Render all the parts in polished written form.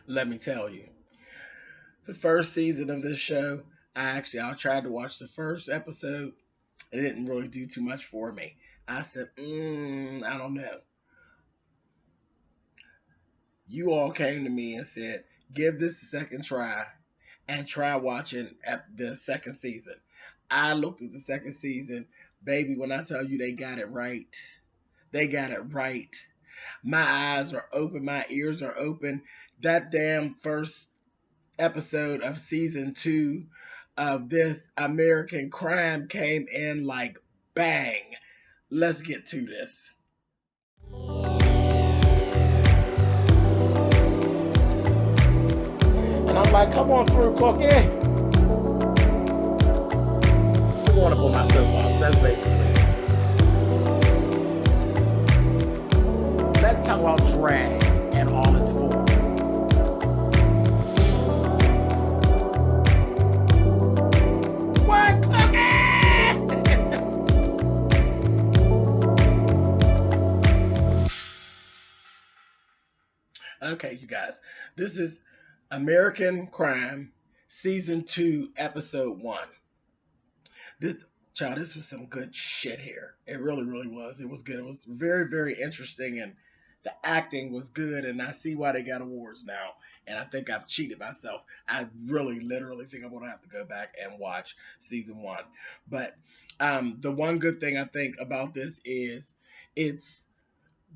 Let me tell you, the first season of this show, I tried to watch the first episode. It didn't really do too much for me. I said, I don't know. You all came to me and said, give this a second try and try watching the second season. I looked at the second season, baby. When I tell you they got it right, they got it right. My eyes are open, my ears are open. That damn first episode of season two of this American Crime came in like bang. Let's get to this. And I'm like, come on through, Cookie. I want to pull my soapbox. That's basically. Let's talk about drag and all its forms. What, Cookie? Okay, you guys. This is American Crime, Season 2, Episode 1. This was some good shit here. It really, really was. It was good. It was very, very interesting, and the acting was good, and I see why they got awards now. And I think I've cheated myself. I really, literally think I'm going to have to go back and watch Season 1. But the one good thing I think about this is it's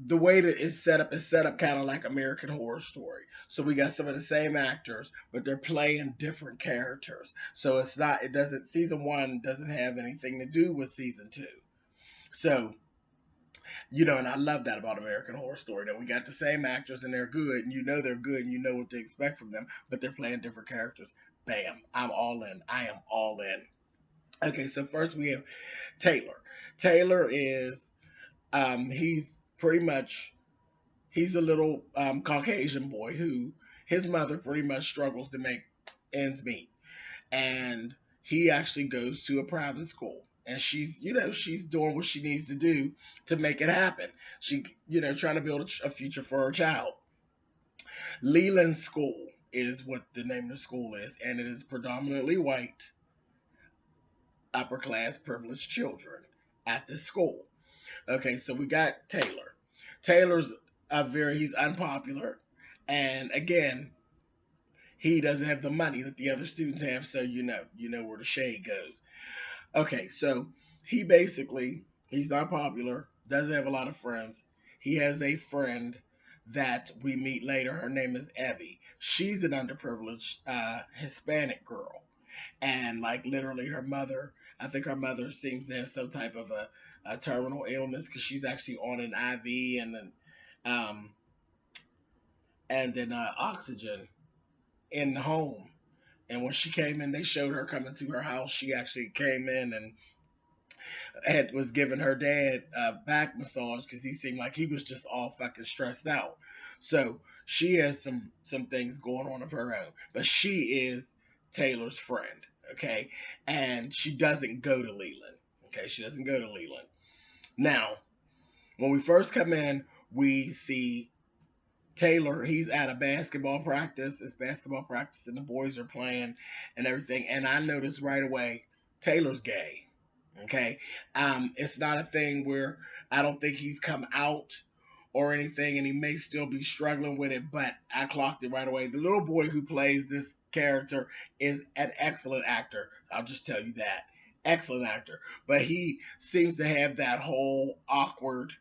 the way that it's set up is set up kind of like American Horror Story. So we got some of the same actors, but they're playing different characters. So it doesn't, season one doesn't have anything to do with season two. So, and I love that about American Horror Story, that we got the same actors and they're good, and you know they're good, and you know what to expect from them, but they're playing different characters. Bam, I'm all in. I am all in. Okay, so first we have Taylor. Taylor is, he's pretty much he's a little Caucasian boy who his mother pretty much struggles to make ends meet, and he actually goes to a private school, and she's doing what she needs to do to make it happen. She trying to build a future for her child. Leland School is what the name of the school is, and it is predominantly white, upper class, privileged children at this school. Okay, so we got Taylor. Taylor's he's unpopular, and again, he doesn't have the money that the other students have, so you know where the shade goes. Okay, so he's not popular, doesn't have a lot of friends. He has a friend that we meet later. Her name is Evie. She's an underprivileged Hispanic girl, and like literally her mother. I think her mother seems to have some type of a terminal illness because she's actually on an IV um, and then oxygen in the home. And when she came in, they showed her coming to her house. She actually came in and was giving her dad a back massage because he seemed like he was just all fucking stressed out. So she has some things going on of her own, but she is Taylor's friend, okay, and she doesn't go to Leland. Okay, she doesn't go to Leland. Now, when we first come in, we see Taylor. He's at a basketball practice. It's basketball practice, and the boys are playing and everything. And I noticed right away Taylor's gay. Okay, it's not a thing where I don't think he's come out or anything, and he may still be struggling with it. But I clocked it right away. The little boy who plays this character is an excellent actor. I'll just tell you that. Excellent actor. But he seems to have that whole awkward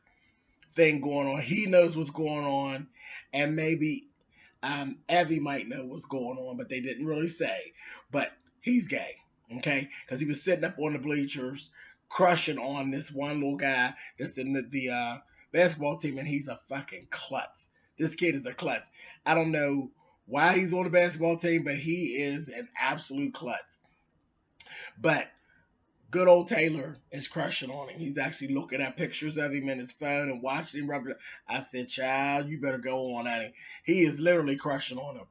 thing going on. He knows what's going on, and maybe Evie might know what's going on, but they didn't really say. But he's gay, okay? Because he was sitting up on the bleachers, crushing on this one little guy that's in the basketball team, and he's a fucking klutz. This kid is a klutz. I don't know why he's on the basketball team, but he is an absolute klutz. But good old Taylor is crushing on him. He's actually looking at pictures of him in his phone and watching him rub it. I said, child, you better go on at him. He is literally crushing on him.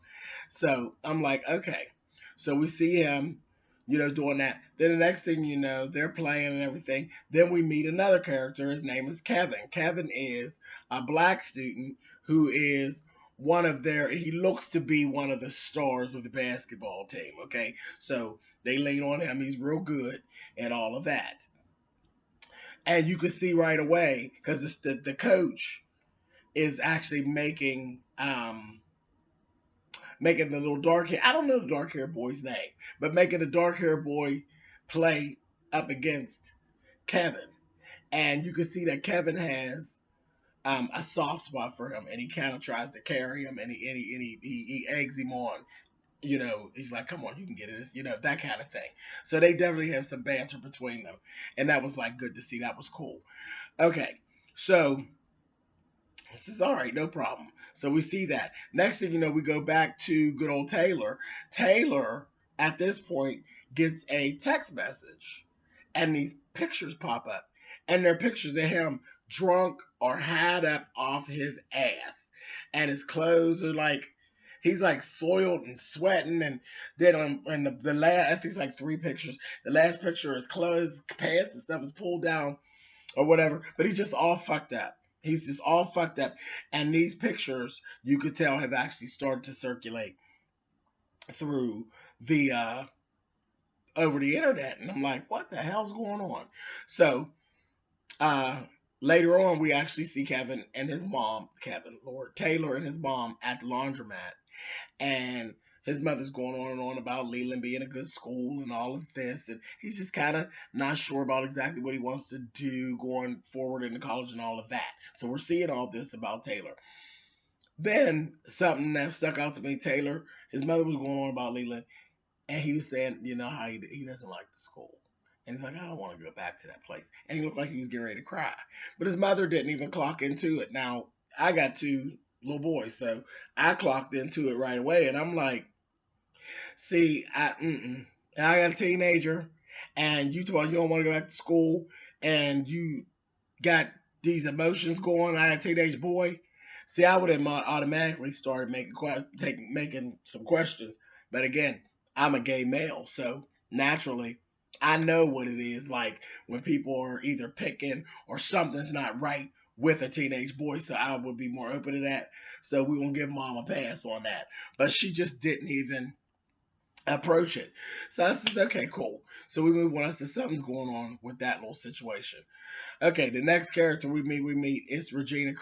So I'm like, okay. So we see him, doing that. Then the next thing you know, they're playing and everything. Then we meet another character. His name is Kevin. Kevin is a black student who is he looks to be one of the stars of the basketball team. Okay, so they lean on him. He's real good and all of that. And you can see right away because the coach is actually making the little dark hair. I don't know the dark hair boy's name, but making the dark hair boy play up against Kevin, and you can see that Kevin has a soft spot for him, and he kind of tries to carry him, and he eggs him on. He's like, "Come on, you can get it," that kind of thing. So they definitely have some banter between them, and that was like good to see. That was cool. Okay, so this is all right, no problem. So we see that. Next thing you know, we go back to good old Taylor. Taylor, at this point, gets a text message, and these pictures pop up. And they're pictures of him drunk or had up off his ass. And his clothes are like, he's like soiled and sweating. And then and the last, I think it's like 3 pictures. The last picture, his clothes, pants, and stuff is pulled down or whatever, but he's just all fucked up. He's just all fucked up. And these pictures, you could tell, have actually started to circulate through the over the internet. And I'm like, what the hell's going on? So uh later on we actually see Kevin and his mom, Lord Taylor and his mom at the laundromat. And his mother's going on and on about Leland being a good school and all of this, and he's just kind of not sure about exactly what he wants to do going forward into college and all of that. So we're seeing all this about Taylor. Then something that stuck out to me, Taylor, his mother was going on about Leland, and he was saying, how he doesn't like the school. And he's like, I don't want to go back to that place. And he looked like he was getting ready to cry. But his mother didn't even clock into it. Now, I got 2 little boys, so I clocked into it right away. And I'm like, see, I got a teenager, and you told you don't want to go back to school, and you got these emotions going. I had a teenage boy. See, I would have automatically started making some questions. But again, I'm a gay male, so naturally, I know what it is like when people are either picking or something's not right with a teenage boy. So I would be more open to that. So we won't give mom a pass on that. But she just didn't even approach it. So I says, okay, cool. So we move on. I said, something's going on with that little situation. Okay, the next character we meet is Regina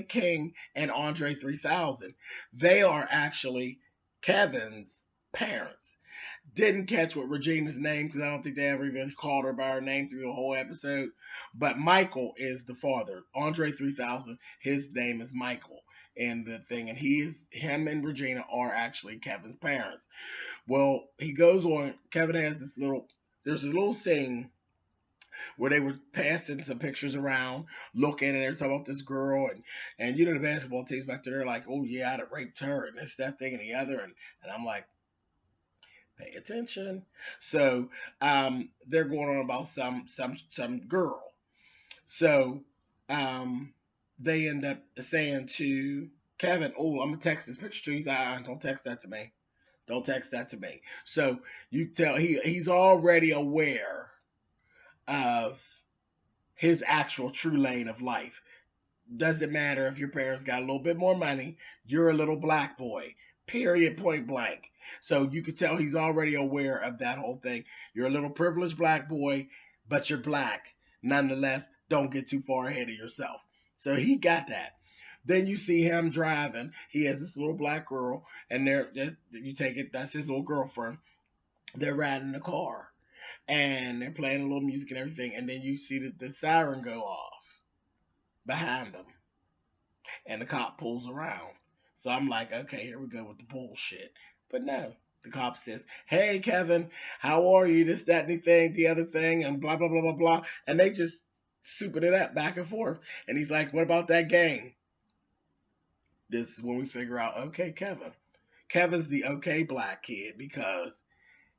King and Andre 3000. They are actually Kevin's parents. Didn't catch what Regina's name because I don't think they ever even called her by her name through the whole episode. But Michael is the father. Andre 3000, his name is Michael in the thing, and him and Regina are actually Kevin's parents. Well, he goes on. Kevin has there's this little scene where they were passing some pictures around, looking, and they're talking about this girl, and the basketball teams back there, they're like, oh yeah, I'd have raped her, and this, that thing, and the other, and I'm like, pay attention. So they're going on about some girl. So they end up saying to Kevin, oh, I'm gonna text this picture to you. He's like, don't text that to me. Don't text that to me. So you tell he's already aware of his actual true lane of life. Doesn't matter if your parents got a little bit more money, you're a little black boy. Period, point blank. So you could tell he's already aware of that whole thing. You're a little privileged black boy, but you're black. Nonetheless, don't get too far ahead of yourself. So he got that. Then you see him driving. He has this little black girl, and that's his little girlfriend. They're riding the car, and they're playing a little music and everything. And then you see the siren go off behind them, and the cop pulls around. So I'm like, okay, here we go with the bullshit. But no, the cop says, hey, Kevin, how are you? This, that, anything, the other thing, and blah, blah, blah, blah, blah. And they just souping it up back and forth. And he's like, what about that gang? This is when we figure out, okay, Kevin's the okay black kid because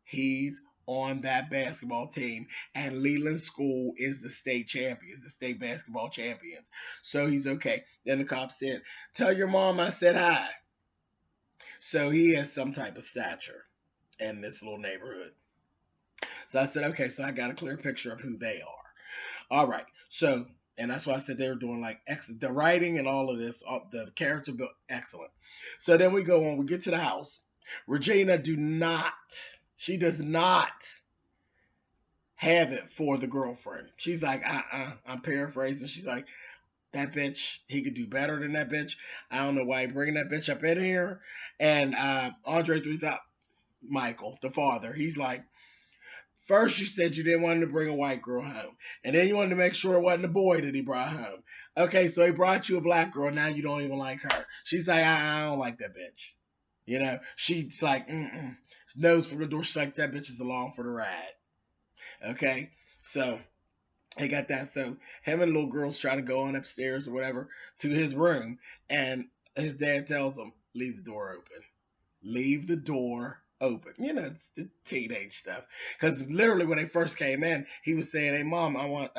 he's on that basketball team, and Leland School is the state champions, the state basketball champions. So he's okay. Then the cop said, tell your mom I said hi. So he has some type of stature in this little neighborhood. So I said, okay, so I got a clear picture of who they are. All right. So And that's why I said they were doing like excellent. The writing and all of this, the character built excellent. So then we go on. We get to the house. Regina she does not have it for the girlfriend. She's like, I'm paraphrasing. She's like, that bitch, he could do better than that bitch. I don't know why he bringing that bitch up in here. And Andre 3000, Michael, the father, he's like, first you said you didn't want to bring a white girl home. And then you wanted to make sure it wasn't a boy that he brought home. Okay, so he brought you a black girl. Now you don't even like her. She's like, I don't like that bitch. You know, she's like, nose from the door. She's like, that bitch is along for the ride. Okay, so he got that. So him and the little girls try to go on upstairs or whatever to his room, and his dad tells him, leave the door open. Leave the door open. You know, it's the teenage stuff. Because literally when they first came in, he was saying, hey, Mom, I want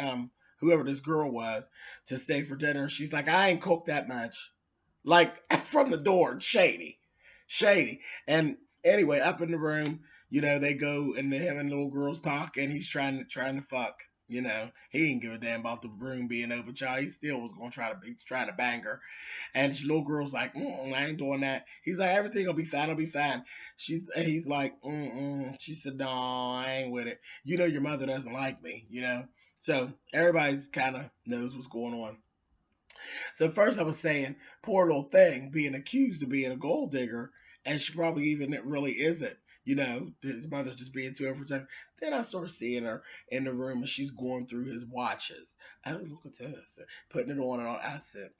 whoever this girl was to stay for dinner. She's like, I ain't cooked that much. Like, from the door, shady. Shady. And anyway, up in the room, you know, they go and him and the little girls talk, and he's trying to fuck. You know, he didn't give a damn about the room being open, child. He still was gonna trying to bang her. And the little girl's like, I ain't doing that. He's like, everything will be fine, it'll be fine. He's like, She said, no, I ain't with it. You know, your mother doesn't like me, you know. So everybody's kind of knows what's going on. So first I was saying, poor little thing being accused of being a gold digger, and she probably even it really isn't. You know, his mother's just being too overprotective. Then I start seeing her in the room, and she's going through his watches. I would look at this, putting it on and on. I said,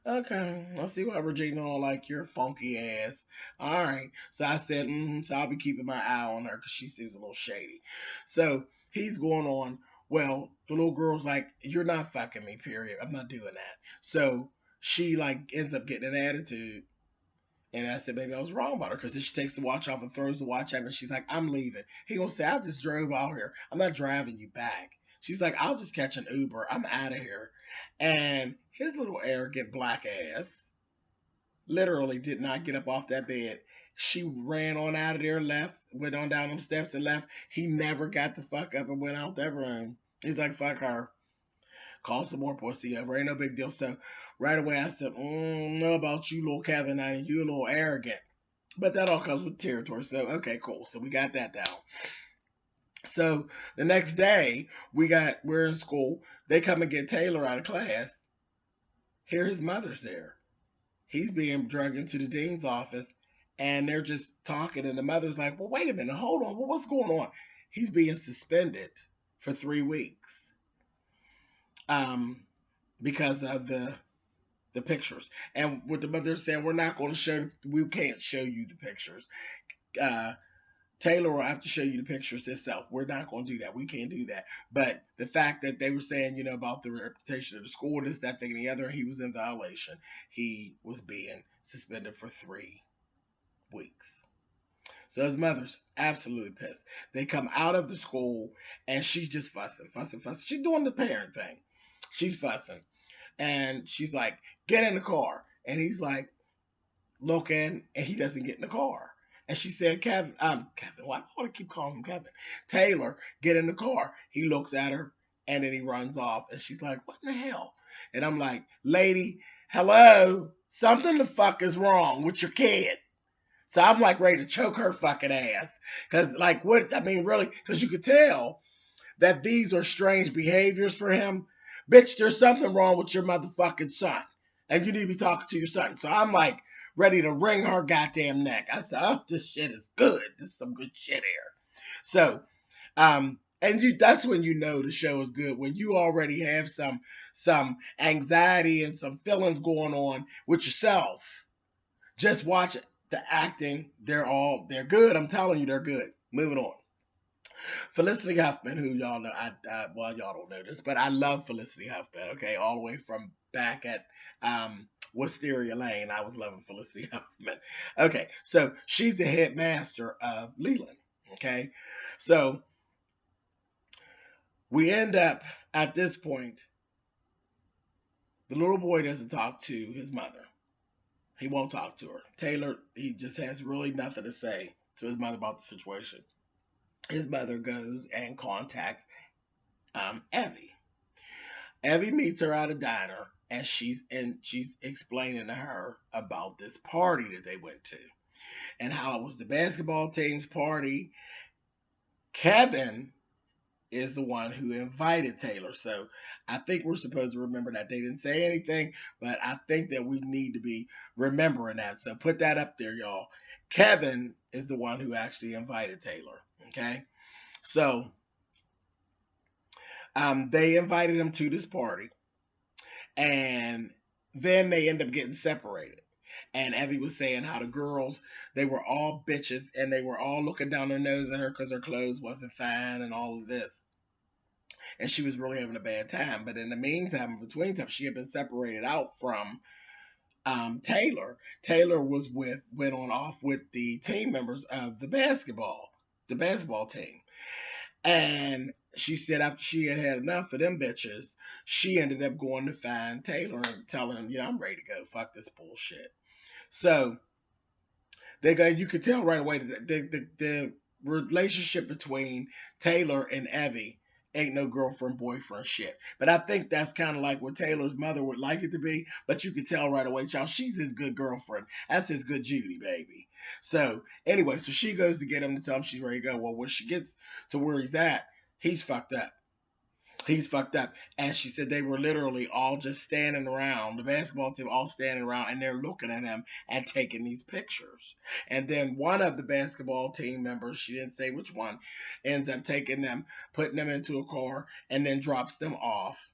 okay, let's see what Regina don't like your funky ass. All right. So I said, so I'll be keeping my eye on her because she seems a little shady. So he's going on. Well, the little girl's like, you're not fucking me, period. I'm not doing that. So she like ends up getting an attitude. And I said, maybe I was wrong about her because then she takes the watch off and throws the watch at me. And she's like, I'm leaving. He gonna say, I just drove out here. I'm not driving you back. She's like, I'll just catch an Uber. I'm out of here. And his little arrogant black ass literally did not get up off that bed. She ran on out of there, left, went on down them steps and left. He never got the fuck up and went out that room. He's like, fuck her. Call some more pussy over. Ain't no big deal. So right away I said, know about you, little Kevin, and you a little arrogant. But that all comes with territory. So okay, cool. So we got that down. So the next day we're in school. They come and get Taylor out of class. Here his mother's there. He's being dragged into the dean's office, and they're just talking. And the mother's like, well, wait a minute, hold on. Well, what's going on? He's being suspended for 3 weeks. Because of the pictures. And what the mother saying, we can't show you the pictures. Taylor will have to show you the pictures himself. We're not going to do that. We can't do that. But the fact that they were saying, you know, about the reputation of the school, this, that, thing, and the other, he was in violation. He was being suspended for 3 weeks. So his mother's absolutely pissed. They come out of the school, and she's just fussing. She's doing the parent thing. She's fussing. And she's like, get in the car. And he's like, looking, and he doesn't get in the car. And she said, Kevin, why do I want to keep calling him Kevin? Taylor, get in the car. He looks at her, and then he runs off. And she's like, what in the hell? And I'm like, lady, hello? Something the fuck is wrong with your kid. So I'm like ready to choke her fucking ass. Because, like, what? I mean, really, because you could tell that these are strange behaviors for him. Bitch, there's something wrong with your motherfucking son. And you need to be talking to your son. So I'm like ready to wring her goddamn neck. I said, oh, this shit is good. This is some good shit here. So, that's when you know the show is good. When you already have some anxiety and some feelings going on with yourself. Just watch it. The acting, they're good. I'm telling you, they're good. Moving on. Felicity Huffman, who y'all know, well, y'all don't know this, but I love Felicity Huffman, okay, all the way from back at Wisteria Lane, I was loving Felicity Huffman. Okay, so she's the headmaster of Leland, okay? So we end up, at this point, the little boy doesn't talk to his mother. He won't talk to her. Taylor, he just has really nothing to say to his mother about the situation. His mother goes and contacts Evie. Evie meets her at a diner, and she's explaining to her about this party that they went to and how it was the basketball team's party. Kevin is the one who invited Taylor. So I think we're supposed to remember that. They didn't say anything, but I think that we need to be remembering that. So put that up there, y'all. Kevin is the one who actually invited Taylor. Okay. So they invited him to this party, and then they end up getting separated. And Evie was saying how the girls, they were all bitches and they were all looking down their nose at her because her clothes wasn't fine and all of this. And she was really having a bad time. But in the meantime, in between time, she had been separated out from Taylor. Taylor went on off with the team members of the basketball team. And she said after she had had enough of them bitches, she ended up going to find Taylor and telling him, I'm ready to go. Fuck this bullshit. So you could tell right away that the relationship between Taylor and Evie ain't no girlfriend boyfriend shit. But I think that's kind of like what Taylor's mother would like it to be. But you could tell right away, child, she's his good girlfriend. That's his good Judy, baby. So anyway, so she goes to get him to tell him she's ready to go. Well, when she gets to where he's at, he's fucked up. He's fucked up. And she said they were literally all just standing around, the basketball team all standing around, and they're looking at him and taking these pictures. And then one of the basketball team members, she didn't say which one, ends up taking them, putting them into a car, and then drops them off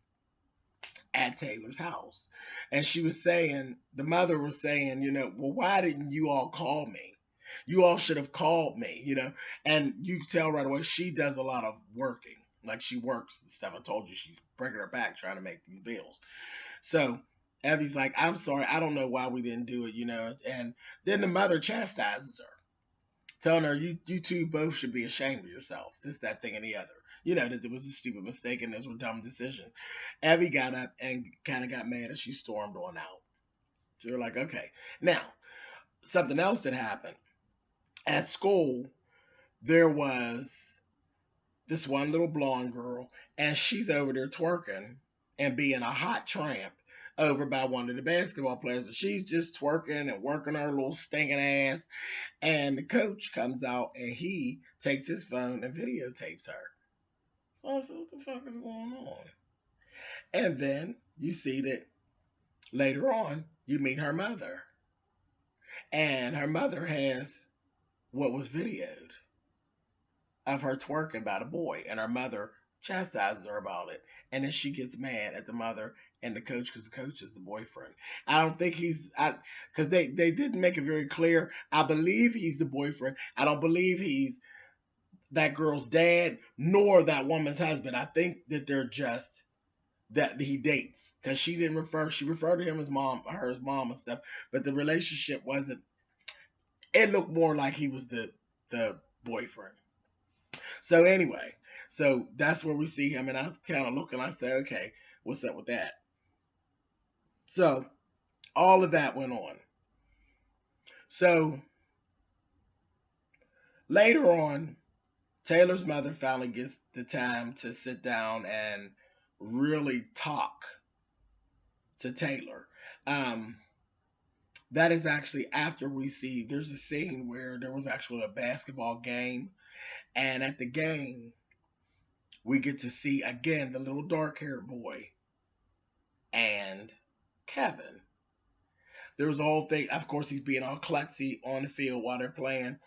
at Taylor's house. And she was saying, the mother was saying, well, why didn't you all call me? You all should have called me, And you can tell right away she does a lot of working. Like she works and stuff. I told you she's breaking her back trying to make these bills. So Evie's like, I'm sorry, I don't know why we didn't do it, And then the mother chastises her, telling her, you two both should be ashamed of yourself. This, that, thing, and the other. That it was a stupid mistake and this was a dumb decision. Evie got up and kind of got mad and she stormed on out. So you're like, okay. Now, something else that happened. At school, there was this one little blonde girl, and she's over there twerking and being a hot tramp over by one of the basketball players. And she's just twerking and working her little stinking ass. And the coach comes out and he takes his phone and videotapes her. So I said, what the fuck is going on? And then you see that later on, you meet her mother. And her mother has what was videoed of her twerking by the boy, and her mother chastises her about it, and then she gets mad at the mother and the coach because the coach is the boyfriend. I don't think because they didn't make it very clear. I believe he's the boyfriend. I don't believe he's that girl's dad nor that woman's husband. I think that they're just that he dates, because she referred to him as his mom and stuff, but the relationship wasn't. It looked more like he was the boyfriend. So anyway, so that's where we see him, and I was kind of looking. I said, okay, what's up with that? So all of that went on. So later on, Taylor's mother finally gets the time to sit down and really talk to Taylor. That is actually after there's a scene where there was actually a basketball game, and at the game, we get to see again the little dark-haired boy and Kevin. There was a whole thing. Of course, he's being all klutzy on the field while they're playing.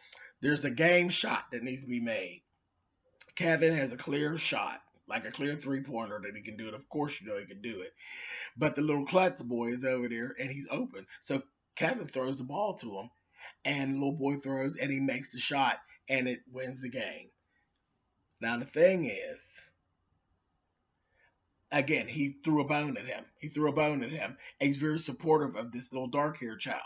There's a game shot that needs to be made. Kevin has a clear shot, like a clear three-pointer that he can do it. Of course, he can do it. But the little klutz boy is over there, and he's open. So Kevin throws the ball to him, and the little boy throws, and he makes the shot, and it wins the game. Now, the thing is, again, he threw a bone at him. And he's very supportive of this little dark-haired child.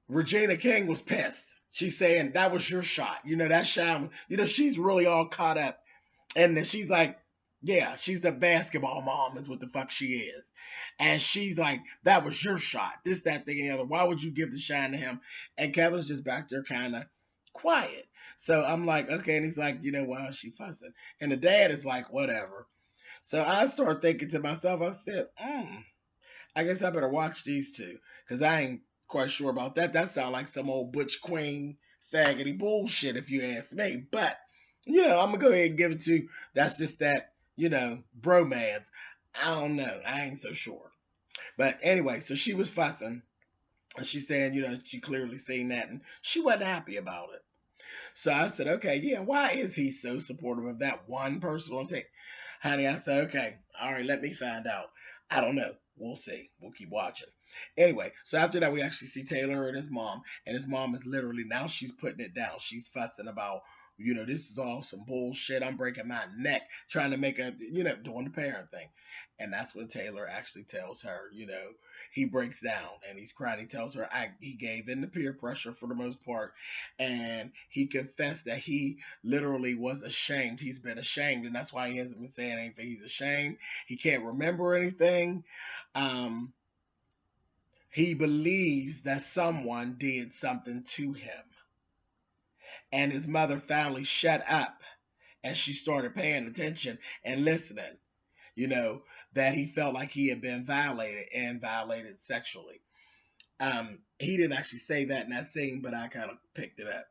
Regina King was pissed. She's saying, that was your shot. That shot, she's really all caught up. And then she's like, yeah, she's the basketball mom is what the fuck she is. And she's like, that was your shot. This, that, thing, and the other. Why would you give the shine to him? And Kevin's just back there kind of quiet. So I'm like, okay. And he's like, why is she fussing? And the dad is like, whatever. So I start thinking to myself, I said, I guess I better watch these two because I ain't quite sure about that. That sounds like some old butch queen faggoty bullshit if you ask me. But I'm gonna go ahead and give it to you. That's just that bromance. I don't know. I ain't so sure. But anyway, so she was fussing and she's saying, she clearly seen that and she wasn't happy about it. So I said, okay, yeah, why is he so supportive of that one person on tape? Honey, I said, okay, all right, let me find out. I don't know. We'll see. We'll keep watching. Anyway, so after that, we actually see Taylor and his mom is literally now she's putting it down. She's fussing about, this is all some bullshit. I'm breaking my neck trying to make doing the parent thing. And that's when Taylor actually tells her, he breaks down and he's crying. He tells her he gave in to peer pressure for the most part. And he confessed that he literally was ashamed. He's been ashamed. And that's why he hasn't been saying anything. He's ashamed. He can't remember anything. Um, he believes that someone did something to him. And his mother finally shut up and she started paying attention and listening, that he felt like he had been violated and violated sexually. He didn't actually say that in that scene, but I kind of picked it up.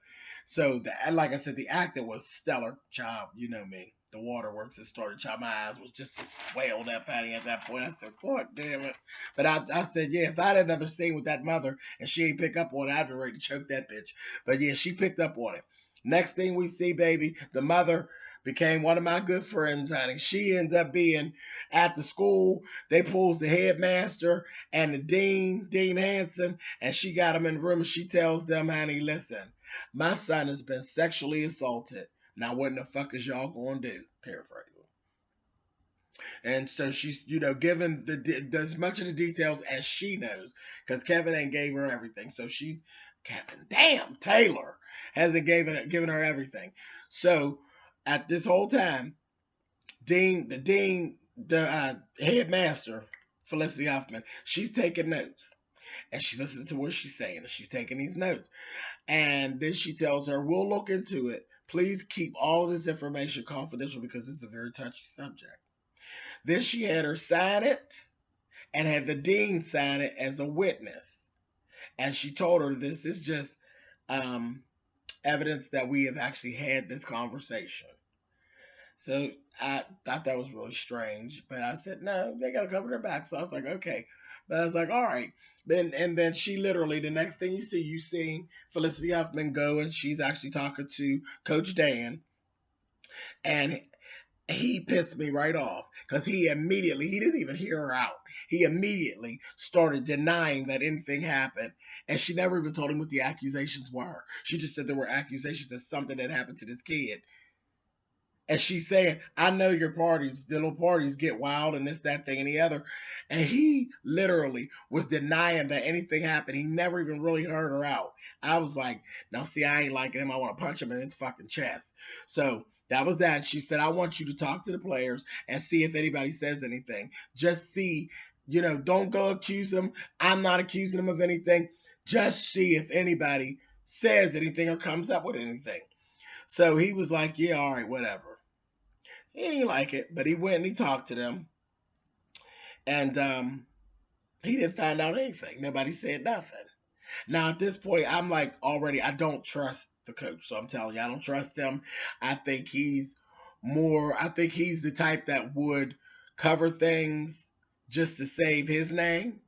So, like I said, the acting was stellar. Child, you know me. The waterworks had started. Child, my eyes was just swelled up, Patty, at that point. I said, God damn it. But I said, yeah, if I had another scene with that mother and she ain't pick up on it, I'd be ready to choke that bitch. But yeah, she picked up on it. Next thing we see, baby, the mother became one of my good friends, honey. She ends up being at the school. They pulls the headmaster and the Dean Hanson, and she got them in the room and she tells them, honey, listen, my son has been sexually assaulted. Now what the fuck is y'all gonna do? Paraphrasing. And so she's, given as much of the details as she knows, because Kevin ain't gave her everything. So she's Taylor hasn't given her everything. So at this whole time, the headmaster, Felicity Huffman, she's taking notes. And she's listening to what she's saying, and she's taking these notes. And then she tells her, we'll look into it. Please keep all this information confidential because it's a very touchy subject. Then she had her sign it and had the dean sign it as a witness. And she told her this is just evidence that we have actually had this conversation. So I thought that was really strange, but I said, no, they got to cover their back. So I was like, okay. But I was like, all right. Then she literally, the next thing you see Felicity Huffman go and she's actually talking to Coach Dan. And he pissed me right off because he didn't even hear her out. He immediately started denying that anything happened. And she never even told him what the accusations were. She just said there were accusations that something had happened to this kid. And she's saying, I know your parties, the little parties get wild and this, that, thing, and the other. And he literally was denying that anything happened. He never even really heard her out. I was like, now see, I ain't liking him. I want to punch him in his fucking chest. So that was that. She said, I want you to talk to the players and see if anybody says anything. Just see, don't go accuse them. I'm not accusing them of anything. Just see if anybody says anything or comes up with anything. So he was like, yeah, all right, whatever. He didn't like it, but he went and he talked to them. And he didn't find out anything. Nobody said nothing. Now, at this point, I'm like, already, I don't trust the coach. So I'm telling you, I don't trust him. I think he's the type that would cover things just to save his name,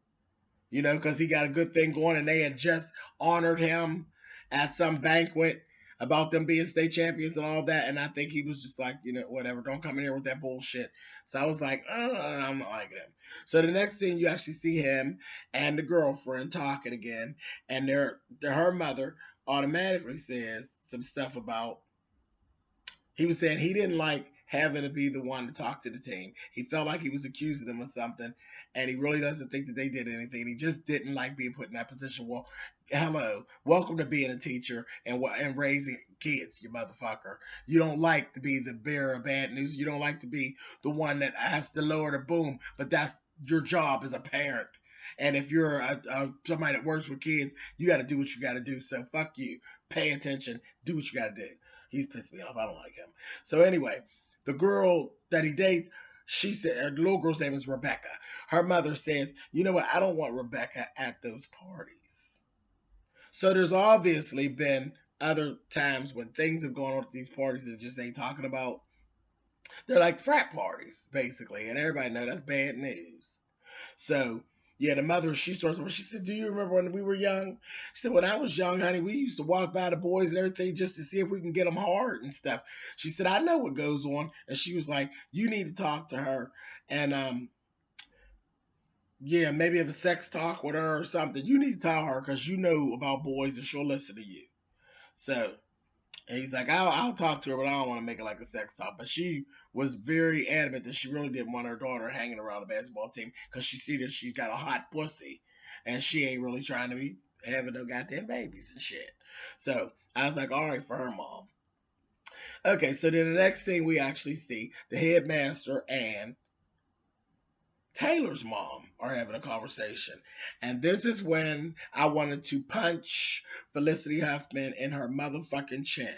because he got a good thing going and they had just honored him at some banquet about them being state champions and all that. And I think he was just like, whatever, don't come in here with that bullshit. So I was like, I'm not liking him. So the next scene, you actually see him and the girlfriend talking again. And her mother automatically says some stuff about, he was saying he didn't like having to be the one to talk to the team. He felt like he was accusing them of something, and he really doesn't think that they did anything. He just didn't like being put in that position. Well, hello, welcome to being a teacher and raising kids, you motherfucker. You don't like to be the bearer of bad news. You don't like to be the one that has to lower the boom, but that's your job as a parent. And if you're somebody that works with kids, you got to do what you got to do. So fuck you. Pay attention. Do what you got to do. He's pissed me off. I don't like him. So anyway, the girl that he dates, she said the little girl's name is Rebecca. Her mother says, you know what? I don't want Rebecca at those parties. So there's obviously been other times when things have gone on at these parties that just ain't talking about. They're like frat parties, basically, and everybody know that's bad news. So, yeah, the mother, she starts, she said, do you remember when we were young? She said, when I was young, honey, we used to walk by the boys and everything just to see if we can get them hard and stuff. She said, I know what goes on. And she was like, you need to talk to her. And, yeah, maybe have a sex talk with her or something. You need to tell her because you know about boys and she'll listen to you. So, and he's like, I'll talk to her, but I don't want to make it like a sex talk. But she was very adamant that she really didn't want her daughter hanging around the basketball team because she see that she's got a hot pussy and she ain't really trying to be having no goddamn babies and shit. So I was like, all right, for her mom. Okay, so then the next thing we actually see, the headmaster and Taylor's mom are having a conversation. And this is when I wanted to punch Felicity Huffman in her motherfucking chin.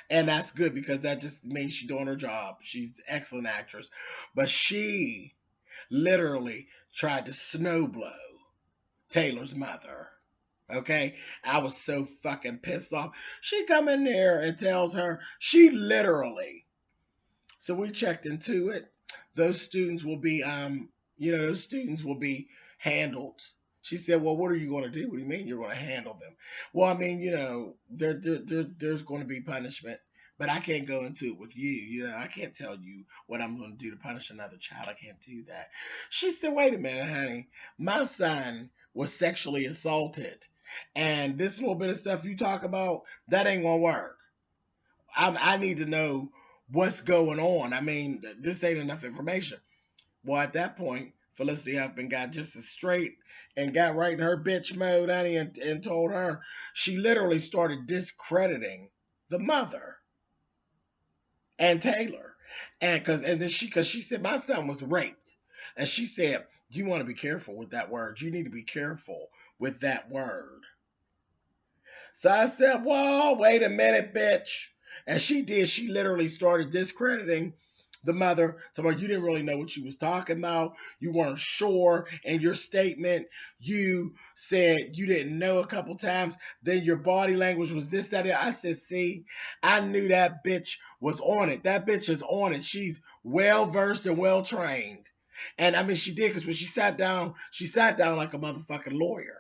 And that's good because that just means she's doing her job. She's an excellent actress. But she literally tried to snowblow Taylor's mother. Okay? I was so fucking pissed off. She come in there and tells her she literally. So we checked into it. Those students will be those students will be handled. She said, well, what are you going to do? What do you mean you're going to handle them? Well, I mean, there's going to be punishment, but I can't go into it with you. I can't tell you what I'm going to do to punish another child. I can't do that. She said, wait a minute, honey. My son was sexually assaulted. And this little bit of stuff you talk about, that ain't going to work. I need to know what's going on. I mean, this ain't enough information. Well, at that point, Felicity Huffman got just as straight and got right in her bitch mode, honey, and told her she literally started discrediting the mother and Taylor, because she said my son was raped, and she said you want to be careful with that word. You need to be careful with that word. So I said, whoa, wait a minute, bitch. And she did. She literally started discrediting the mother. So you didn't really know what you was talking about. You weren't sure. In your statement, you said you didn't know a couple times. Then your body language was this, that, and I said, see, I knew that bitch was on it. That bitch is on it. She's well versed and well trained. And I mean, she did, because when she sat down like a motherfucking lawyer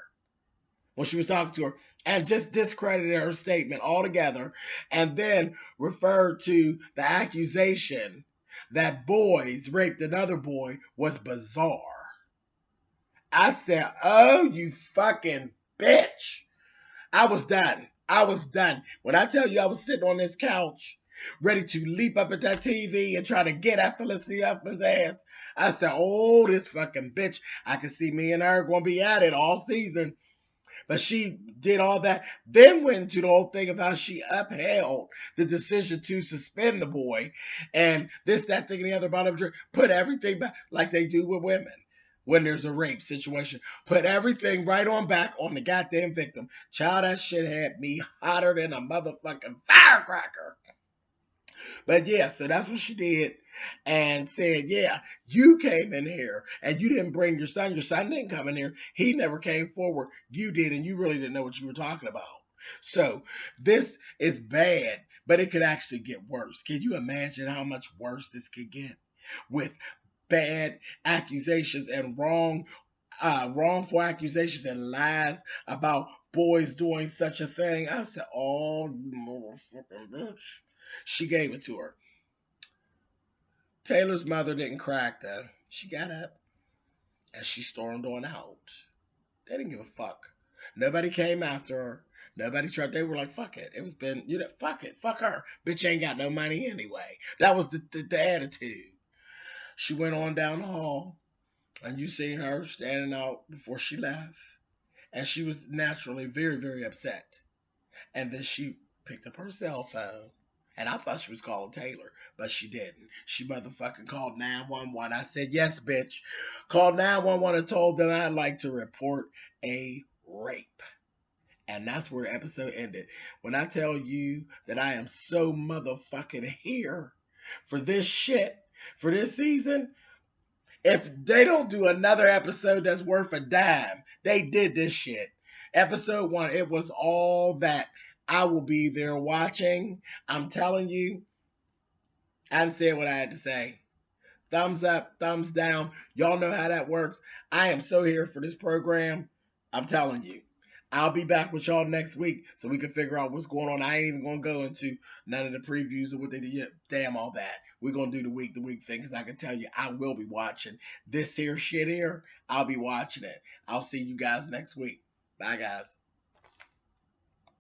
when she was talking to her, and just discredited her statement altogether, and then referred to the accusation that boys raped another boy was bizarre. I said, oh, you fucking bitch. I was done. When I tell you I was sitting on this couch, ready to leap up at that TV and try to get at Felicity Huffman's ass, I said, oh, this fucking bitch. I could see me and her going to be at it all season. But she did all that, then went into the whole thing of how she upheld the decision to suspend the boy, and this, that, thing, and the other, bottom, put everything back like they do with women when there's a rape situation. Put everything right on back on the goddamn victim. Child, that shit had me hotter than a motherfucking firecracker. But yeah, so that's what she did. And said, yeah, you came in here and you didn't bring your son. Your son didn't come in here. He never came forward. You did, and you really didn't know what you were talking about. So this is bad, but it could actually get worse. Can you imagine how much worse this could get with bad accusations and wrongful accusations and lies about boys doing such a thing? I said, oh, motherfucking bitch. She gave it to her. Taylor's mother didn't crack though. She got up and she stormed on out. They didn't give a fuck. Nobody came after her. Nobody tried. They were like, fuck it. It was been, fuck it. Fuck her. Bitch ain't got no money anyway. That was the attitude. She went on down the hall, and you seen her standing out before she left. And she was naturally very, very upset. And then she picked up her cell phone. And I thought she was calling Taylor, but she didn't. She motherfucking called 911. I said, yes, bitch. Called 911 and told them I'd like to report a rape. And that's where the episode ended. When I tell you that I am so motherfucking here for this shit, for this season, if they don't do another episode that's worth a dime, they did this shit. Episode 1, it was all that. I will be there watching. I'm telling you, I said what I had to say. Thumbs up, thumbs down. Y'all know how that works. I am so here for this program. I'm telling you. I'll be back with y'all next week so we can figure out what's going on. I ain't even going to go into none of the previews or what they did yet. Damn all that. We're going to do the week thing because I can tell you I will be watching this here shit here. I'll be watching it. I'll see you guys next week. Bye, guys.